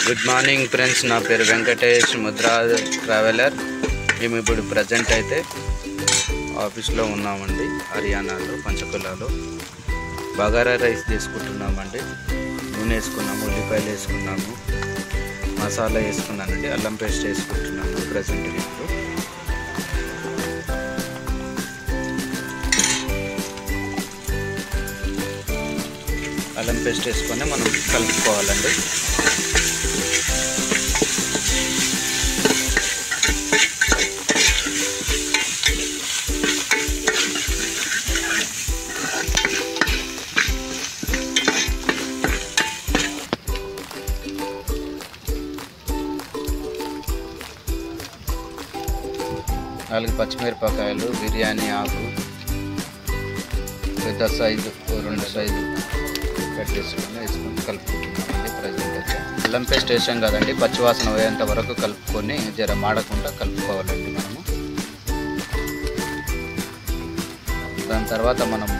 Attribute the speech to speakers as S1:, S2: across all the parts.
S1: Good morning friends, నా పేరు Venkatesh, Mudra traveller. మేము ఇప్పుడు ప్రజెంట్ అయితే ఆఫీస్లో ఉన్నామండి. హర్యానాలో పంచకులాలో బగారా రైస్ తీసుకుంటున్నామండి. నూనె వేసుకున్నాము, ఉల్లిపాయలు వేసుకున్నాము, మసాలా వేసుకున్నానండి, అల్లం పేస్ట్ వేసుకుంటున్నాము ప్రజెంట్ ఇప్పుడు. అల్లం పేస్ట్ వేసుకొని మనం కలుపుకోవాలండి. నాలుగు పచ్చిమిరపకాయలు, బిర్యానీ ఆకు, పెద్ద సైజు 2 సైజు కట్ వేసుకొని కలుపుకుంటున్నామండి. ప్రజెంట్ అయితే అల్లం పేస్ట్ వేసాం కదండి, పచ్చివాసన పోయేంత వరకు కలుపుకొని జర మాడకుండా కలుపుకోవాలండి మనము. దాని తర్వాత మనం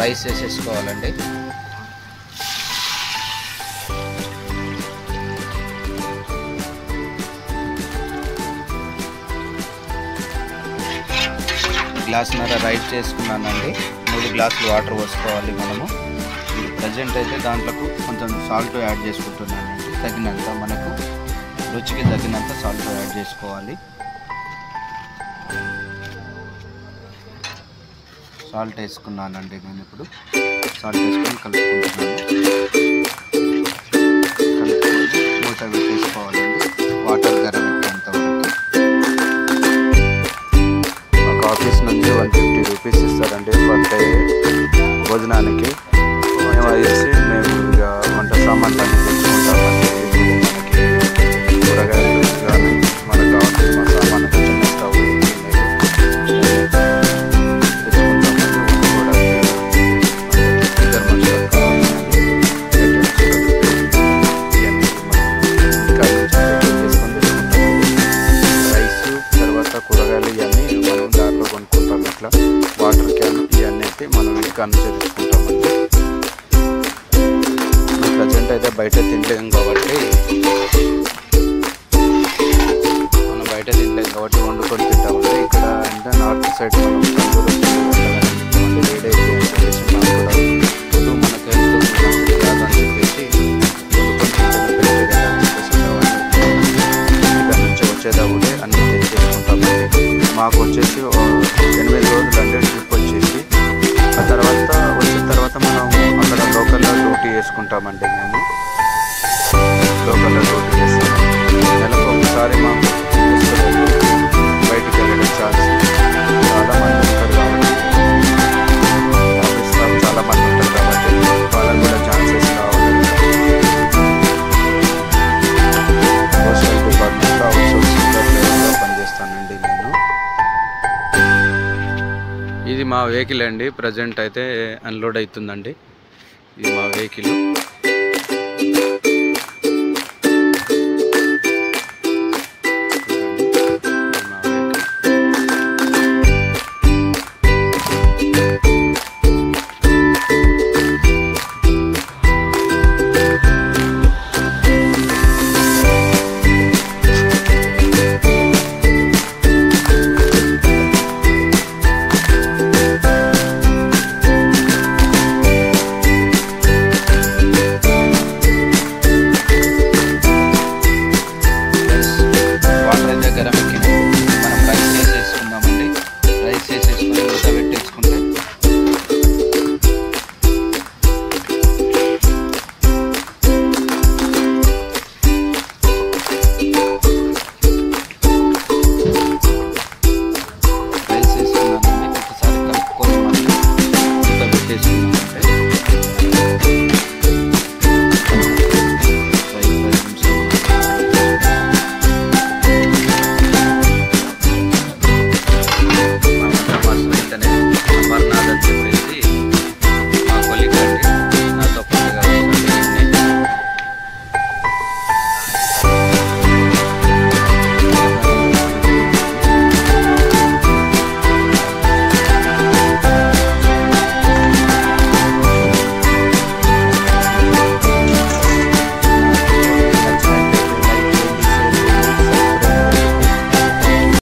S1: రైస్ వేసేసుకోవాలండి. గ్లాసున్నర రైస్ చేసుకున్నానండి. 3 గ్లాసులు వాటర్ పోసుకోవాలి మనము. ప్రజెంట్ అయితే దాంట్లోకి కొంచెం సాల్ట్ యాడ్ చేసుకుంటున్నానండి. తగినంత, మనకు రుచికి తగినంత సాల్ట్ యాడ్ చేసుకోవాలి. సాల్ట్ వేసుకున్నానండి నేను ఇప్పుడు. సాల్ట్ వేసుకొని కలుపుకుంటున్నాను. కలుపుకొని మూత పెట్టేసుకోవాలండి, వాటర్ గరం ఎక్కేంత వరకు. మాకు ఆఫీస్ నుంచి 150 రూపీస్ ఇస్తారండి పర్ డే భోజనానికి. మేము వేసి మేము ఇక వంట సామాన్లు అన్నీ తెచ్చుకుంటామండి. మనకి కూరగాయలు కానీ మనకు కావాల్సిన మా సామాన్లు చిన్న స్టవ్ కూరగాయలు ఇవన్నీ మనం దారిలో కొనుక్కుంటాం. ఇట్లా వాటర్ క్యాన్ ఇవన్నీ అయితే మనం ఇక్కడ నుంచి తెచ్చుకుంటామండి. ప్రజెంట్ అయితే బయట తినలేం కాబట్టి వండుకొని తింటామండి. ఇక్కడ అంటే నార్త్ సైడ్ మనం వేడైతే మనకు హెల్త్ కాదని చెప్పేసి ఇక్కడ నుంచి వచ్చేటప్పుడే అన్నీ తెచ్చేసుకుంటామండి. మాకు వచ్చేసి 8 రోజులు అంటే ట్రిప్ వచ్చేసి, ఆ తర్వాత వచ్చిన తర్వాత మనం అక్కడ లోకల్లో డ్యూటీ చేసుకుంటామండి. మేము లోకల్లో డ్యూటీ చేస్తాం. నెలకు ఒకసారి మాకు బయటికి వెళ్ళడం ఛాన్స్ చాలా మంది ఉంటారు కాబట్టి, ఆఫీస్ స్టాఫ్ చాలా మంది ఉంటారు కాబట్టి వాళ్ళకు కూడా ఛాన్సెస్ కావాలండి. సోషల్ డిపార్ట్మెంట్లో అవుట్సోర్సింగ్గా పనిచేస్తానండి నేను. ఇది మా వెహికల్ అండి. ప్రజెంట్ అయితే అన్లోడ్ అవుతుందండి. ఇది మా వెహికల్.